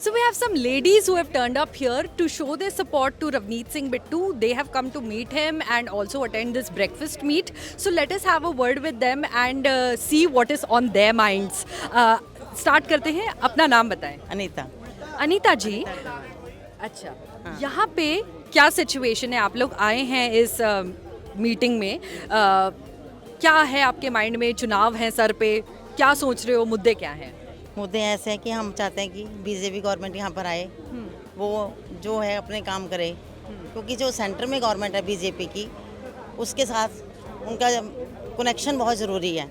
So we have some ladies who have turned up here to show their support to Ravneet Singh Bittu. They have come to meet him and also attend this breakfast meet. So let us have a word with them and see what is on their minds. Start करते हैं. अपना नाम बताएं. अनीता। अनीता जी. अच्छा. यहाँ पे क्या situation है? आप लोग आए हैं इस मीटिंग में. क्या है आपके माइंड में? चुनाव है सर पे. क्या सोच रहे हो? मुद्दे क्या हैं? मुद्दे ऐसे हैं कि हम चाहते हैं कि बीजेपी गवर्नमेंट यहाँ पर आए, वो जो है अपने काम करे, क्योंकि जो सेंटर में गवर्नमेंट है बीजेपी की, उसके साथ उनका कनेक्शन बहुत ज़रूरी है,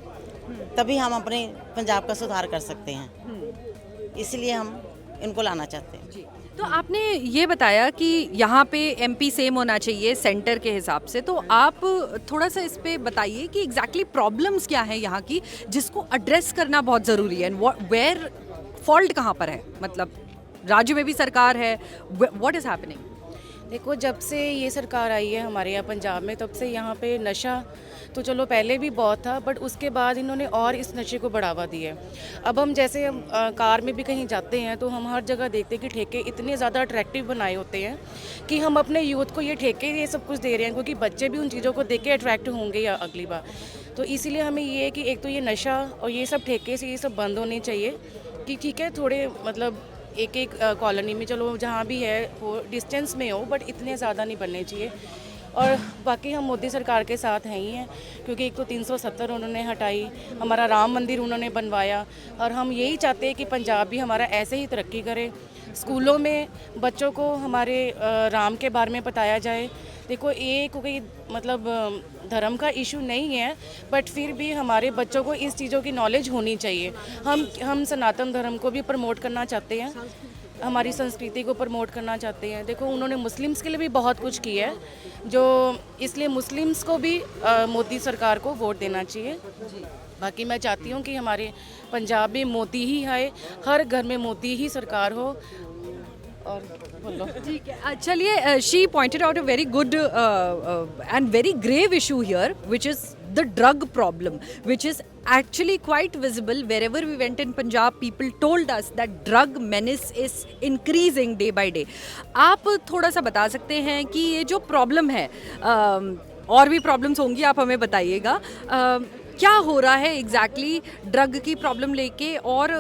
तभी हम अपने पंजाब का सुधार कर सकते हैं। इसलिए हम इनको लाना चाहते हैं। तो आपने ये बताया कि यहाँ पे एमपी सेम होना चाहिए सेंटर के हिसाब से, तो आप थोड़ा सा इस पे बताइए कि एग्जैक्टली प्रॉब्लम्स क्या हैं यहाँ की, जिसको एड्रेस करना बहुत ज़रूरी है. वेयर फॉल्ट कहाँ पर है? मतलब राज्य में भी सरकार है, व्हाट इज़ हैपनिंग? देखो, जब से ये सरकार आई है हमारे यहाँ पंजाब में, तब से यहाँ पे नशा तो चलो पहले भी बहुत था, बट उसके बाद इन्होंने और इस नशे को बढ़ावा दिया है. अब हम जैसे कार में भी कहीं जाते हैं तो हम हर जगह देखते हैं कि ठेके इतने ज़्यादा अट्रैक्टिव बनाए होते हैं कि हम अपने यूथ को ये ठेके ये सब कुछ दे रहे हैं, क्योंकि बच्चे भी उन चीज़ों को देख के अट्रैक्ट होंगे या अगली बार. तो इसीलिए हमें ये है कि एक तो ये नशा और ये सब ठेके से ये सब बंद होने चाहिए. कि ठीक है, थोड़े मतलब एक एक कॉलोनी में चलो जहाँ भी है वो डिस्टेंस में हो, बट इतने ज़्यादा नहीं बनने चाहिए. और बाकी हम मोदी सरकार के साथ हैं ही हैं, क्योंकि एक तो 370 उन्होंने हटाई, हमारा राम मंदिर उन्होंने बनवाया, और हम यही चाहते हैं कि पंजाब भी हमारा ऐसे ही तरक्की करे. स्कूलों में बच्चों को हमारे राम के बारे में बताया जाए. देखो, ये कोई मतलब धर्म का इशू नहीं है, बट फिर भी हमारे बच्चों को इस चीज़ों की नॉलेज होनी चाहिए. हम सनातन धर्म को भी प्रमोट करना चाहते हैं, हमारी संस्कृति को प्रमोट करना चाहते हैं. देखो, उन्होंने मुस्लिम्स के लिए भी बहुत कुछ किया है, जो इसलिए मुस्लिम्स को भी मोदी सरकार को वोट देना चाहिए. बाकी मैं चाहती हूँ कि हमारे पंजाब में मोदी ही आए, हर घर में मोदी ही सरकार हो. और बोलो. ठीक है, चलिए. She pointed out a very good and very grave issue here, which is the drug problem, which is actually quite visible. Wherever we went in Punjab, people told us that drug menace is increasing day by day. आप थोड़ा सा बता सकते हैं कि ये जो problem है, और भी प्रॉब्लम्स होंगी, आप हमें बताइएगा. क्या हो रहा है एग्जैक्टली ड्रग की प्रॉब्लम लेके, और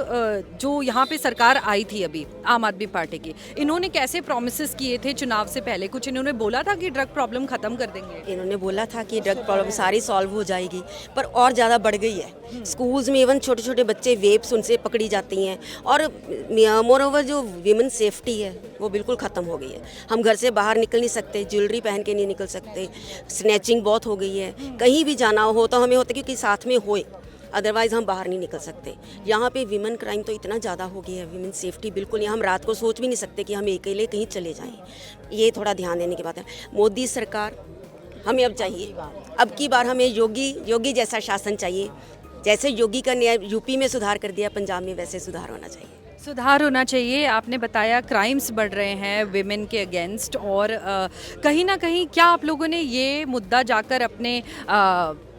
जो यहाँ पे सरकार आई थी अभी आम आदमी पार्टी की, इन्होंने कैसे प्रॉमिसेस किए थे चुनाव से पहले? कुछ इन्होंने बोला था कि ड्रग प्रॉब्लम ख़त्म कर देंगे. इन्होंने बोला था कि ड्रग प्रॉब्लम सारी सॉल्व हो जाएगी, पर और ज़्यादा बढ़ गई है. स्कूल्स में इवन छोटे छोटे बच्चे वेप्स उनसे पकड़ी जाती हैं, और मोर ओवर जो विमेन सेफ्टी है वो बिल्कुल ख़त्म हो गई है. हम घर से बाहर निकल नहीं सकते, ज्वेलरी पहन के नहीं निकल सकते. स्नैचिंग बहुत हो गई है. कहीं भी जाना हो तो हमें होता है कि साथ में होए, अदरवाइज़ हम बाहर नहीं निकल सकते. यहाँ पे विमेन क्राइम तो इतना ज़्यादा हो गया है, विमेन सेफ्टी बिल्कुल नहीं. हम रात को सोच भी नहीं सकते कि हम अकेले कहीं चले जाएं. ये थोड़ा ध्यान देने की बात है. मोदी सरकार हमें अब चाहिए, अब की बार हमें योगी जैसा शासन चाहिए. जैसे योगी का न्याय यूपी में सुधार कर दिया, पंजाब में वैसे सुधार होना चाहिए. सुधार होना चाहिए. आपने बताया क्राइम्स बढ़ रहे हैं विमेन के अगेंस्ट, और कहीं ना कहीं क्या आप लोगों ने ये मुद्दा जाकर अपने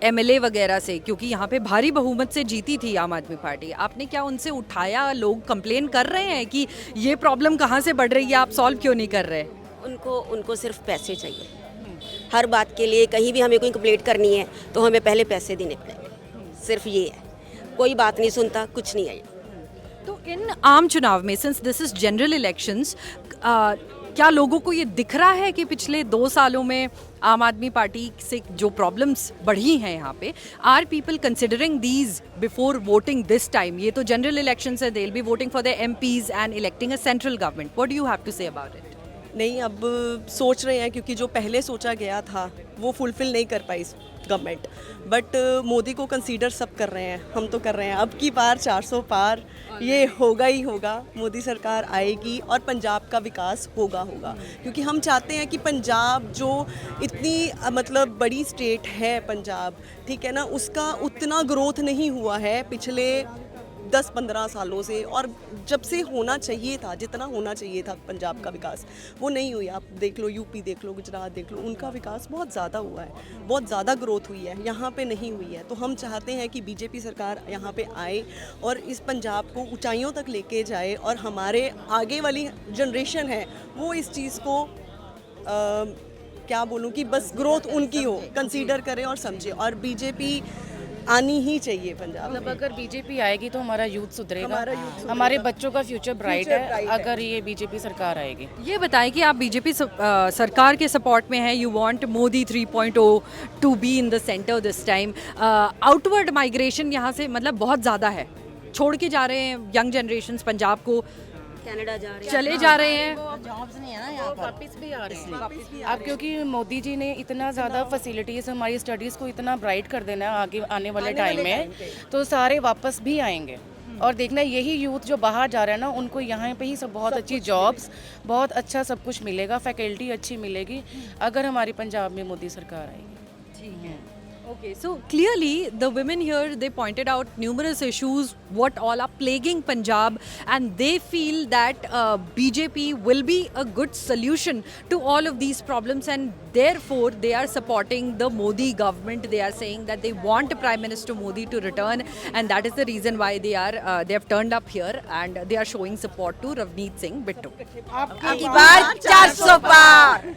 एमएलए वगैरह से, क्योंकि यहाँ पे भारी बहुमत से जीती थी आम आदमी पार्टी, आपने क्या उनसे उठाया? लोग कंप्लेन कर रहे हैं कि ये प्रॉब्लम कहाँ से बढ़ रही है, आप सॉल्व क्यों नहीं कर रहे? उनको सिर्फ पैसे चाहिए. हर बात के लिए कहीं भी हमें कोई कंप्लेंट करनी है तो हमें पहले पैसे देने पड़ेंगे. सिर्फ ये है, कोई बात नहीं सुनता, कुछ नहीं है. तो इन आम चुनाव में, since this is general elections, क्या लोगों को ये दिख रहा है कि पिछले 2 सालों में आम आदमी पार्टी से जो प्रॉब्लम्स बढ़ी हैं यहाँ पे, are people considering these before voting this time? ये तो जनरल इलेक्शंस है, they will be voting for the MPs and electing a central government. What do you have to say about it? नहीं, अब सोच रहे हैं, क्योंकि जो पहले सोचा गया था वो फुलफ़िल नहीं कर पाई गवर्नमेंट, बट मोदी को कंसीडर सब कर रहे हैं, हम तो कर रहे हैं. अब की बार 400 पार ये होगा ही होगा. मोदी सरकार आएगी और पंजाब का विकास होगा, क्योंकि हम चाहते हैं कि पंजाब जो इतनी मतलब बड़ी स्टेट है पंजाब, ठीक है ना, उसका उतना ग्रोथ नहीं हुआ है पिछले 10-15 सालों से, और जब से होना चाहिए था, जितना होना चाहिए था पंजाब का विकास, वो नहीं हुई। आप देख लो, यूपी देख लो, गुजरात देख लो, उनका विकास बहुत ज़्यादा हुआ है, बहुत ज़्यादा ग्रोथ हुई है, यहाँ पे नहीं हुई है। तो हम चाहते हैं कि बीजेपी सरकार यहाँ पे आए और इस पंजाब को ऊंचाइयों तक लेके जाए, और हमारे आगे वाली जनरेशन है वो इस चीज़ को क्या बोलूँ कि बस ग्रोथ उनकी हो, कंसीडर करें और समझे, और बीजेपी आनी ही चाहिए पंजाब में। मतलब अगर बीजेपी आएगी तो हमारा यूथ सुधरेगा, हमारा youth सुधरेगा। हमारे बच्चों का फ्यूचर ब्राइट Future है bright है। अगर ये बीजेपी सरकार आएगी। ये बताएं कि आप बीजेपी सरकार के सपोर्ट में हैं, you want Modi 3.0 to be in the centre this time. Outward migration यहाँ से मतलब बहुत ज़्यादा है, छोड़ के जा रहे हैं यंग जनरेशन्स पंजाब को, कनाडा जा रहे हैं। चले जा रहे हैं। जॉब्स नहीं है ना यहाँ पर। वापस भी आ रहे हैं अब, क्योंकि मोदी जी ने इतना ज़्यादा फैसिलिटीज़ हमारी स्टडीज़ को इतना ब्राइट कर देना है आगे आने वाले टाइम में, तो सारे वापस भी आएंगे। और देखना यही यूथ जो बाहर जा रहा है ना, उनको यहाँ पे ही सब बहुत अच्छी जॉब्स, बहुत अच्छा सब कुछ मिलेगा, फैकल्टी अच्छी मिलेगी अगर हमारी पंजाब में मोदी सरकार आएगी। Okay, so clearly the women here, they pointed out numerous issues what all are plaguing Punjab, and they feel that BJP will be a good solution to all of these problems, and therefore they are supporting the Modi government. They are saying that they want Prime Minister Modi to return, and that is the reason why they have turned up here and they are showing support to Ravneet Singh Bittu. अब की बार 400 पार।